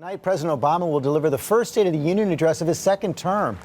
Tonight, President Obama will deliver the first State of the Union address of his second term.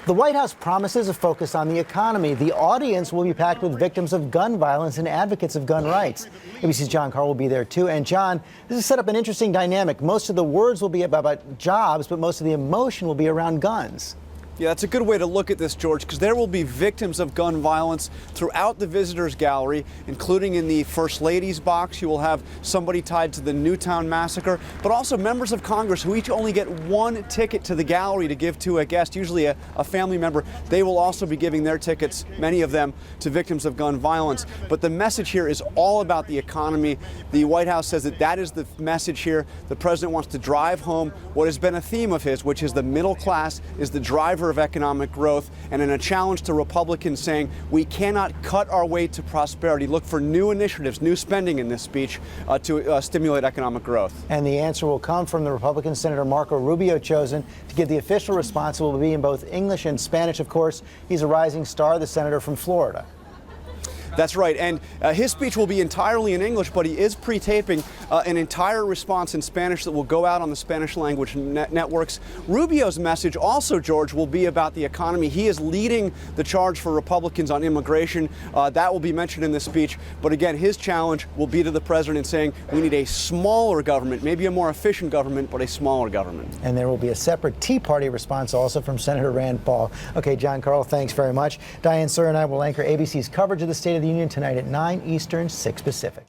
The White House promises a focus on the economy. The audience will be packed with victims of gun violence and advocates of gun rights. ABC's Jon Karl will be there, too. And, John, this has set up an interesting dynamic. Most of the words will be about jobs, but most of the emotion will be around guns. Yeah, that's a good way to look at this, George, because there will be victims of gun violence throughout the visitors gallery, including in the First Lady's box. You will have somebody tied to the Newtown massacre, but also members of Congress who each only get one ticket to the gallery to give to a guest, usually a family member. They will also be giving their tickets, many of them, to victims of gun violence. But the message here is all about the economy. The White House says that is the message here. The president wants to drive home what has been a theme of his, which is the middle class is the driver of economic growth, and in a challenge to Republicans saying we cannot cut our way to prosperity. Look for new initiatives, new spending in this speech to stimulate economic growth. And the answer will come from the Republican Senator Marco Rubio, chosen to give the official response. It will be in both English and Spanish, of course. He's a rising star, the senator from Florida. That's right, and his speech will be entirely in English, but he is pre-taping an entire response in Spanish that will go out on the Spanish language networks. Rubio's message also, George, will be about the economy. He is leading the charge for Republicans on immigration. That will be mentioned in this speech, but again, his challenge will be to the president saying we need a smaller government, maybe a more efficient government, but a smaller government. And there will be a separate Tea Party response also from Senator Rand Paul. Okay, Jon Karl, thanks very much. Diane Sawyer and I will anchor ABC's coverage of the State of the Union tonight at 9 Eastern, 6 Pacific.